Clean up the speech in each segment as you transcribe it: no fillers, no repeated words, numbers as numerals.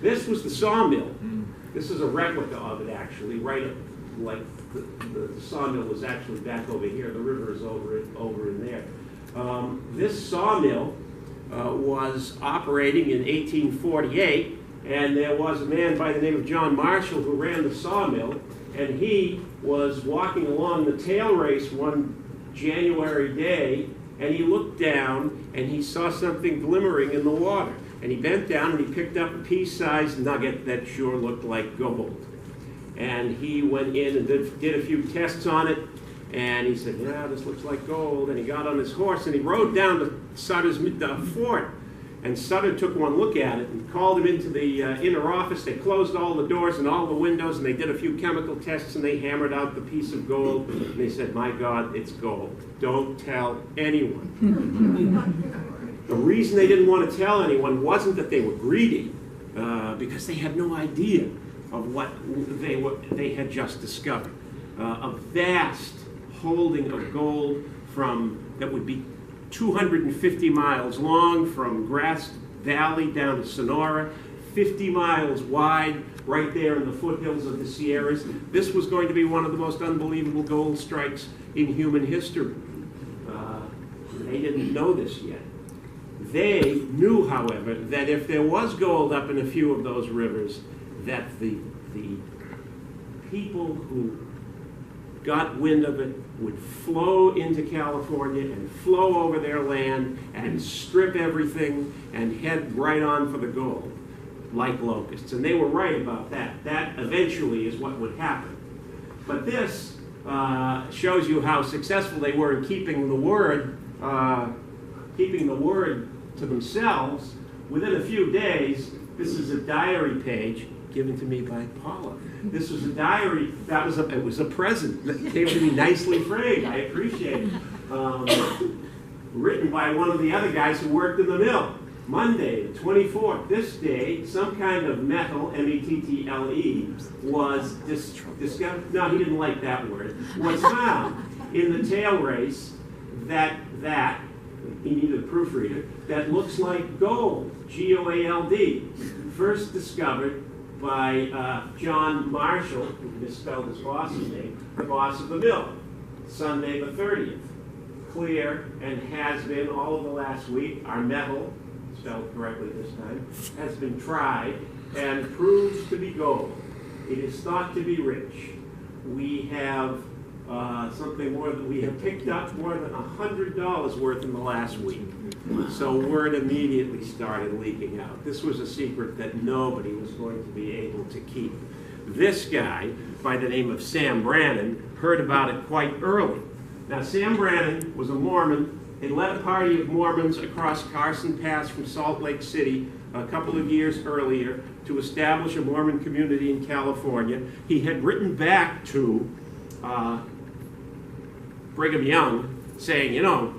This was the sawmill. This is a replica of it, actually, right up, like the sawmill was actually back over here. The river is over in there. This sawmill was operating in 1848, and there was a man by the name of John Marshall who ran the sawmill, and he was walking along the tail race one January day, and he looked down and he saw something glimmering in the water. And he bent down and he picked up a pea-sized nugget that sure looked like gold. And he went in and did a few tests on it, and he said, yeah, this looks like gold. And he got on his horse and he rode down to Sutter's fort. And Sutter took one look at it and called him into the inner office. They closed all the doors and all the windows, and they did a few chemical tests, and they hammered out the piece of gold. And they said, my God, it's gold. Don't tell anyone. The reason they didn't want to tell anyone wasn't that they were greedy, because they had no idea of what they had just discovered. A vast holding of gold that would be 250 miles long from Grass Valley down to Sonora, 50 miles wide, right there in the foothills of the Sierras. This was going to be one of the most unbelievable gold strikes in human history. They didn't know this yet. They knew, however, that if there was gold up in a few of those rivers, that the people who got wind of it would flow into California and flow over their land and strip everything and head right on for the gold, like locusts. And they were right about that. That eventually is what would happen. But this shows you how successful they were in keeping the word to themselves. Within a few days, this is a diary page given to me by Paula. This was a diary, it was a present that came to me nicely framed. I appreciate it. Written by one of the other guys who worked in the mill. Monday, the 24th, this day, some kind of metal, M-E-T-T-L-E, was discovered, no, he didn't like that word, was found in the tail race that he needed a proofreader, that looks like gold, G-O-A-L-D, first discovered by John Marshall, who misspelled his boss's name, the boss of the mill, Sunday the 30th. Clear and has been all of the last week. Our metal, spelled correctly this time, has been tried and proves to be gold. It is thought to be rich. We have we have picked up more than $100 worth in the last week. So word immediately started leaking out. This was a secret that nobody was going to be able to keep. This guy, by the name of Sam Brannan, heard about it quite early. Now, Sam Brannan was a Mormon. He led a party of Mormons across Carson Pass from Salt Lake City a couple of years earlier to establish a Mormon community in California. He had written back to Brigham Young saying, you know,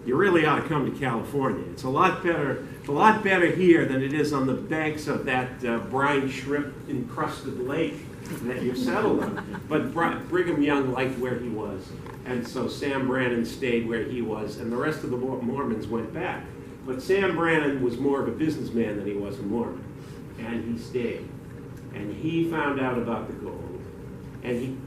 you really ought to come to California. It's a lot better here than it is on the banks of that brine shrimp encrusted lake that you've settled on. But Brigham Young liked where he was, and so Sam Brannan stayed where he was, and the rest of the Mormons went back. But Sam Brannan was more of a businessman than he was a Mormon, and he stayed. And he found out about the gold, and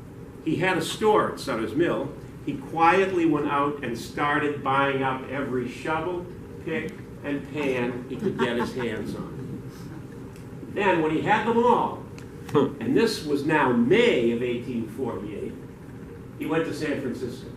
he had a store at Sutter's Mill. He quietly went out and started buying up every shovel, pick, and pan he could get his hands on. Then, when he had them all, and this was now May of 1848, he went to San Francisco.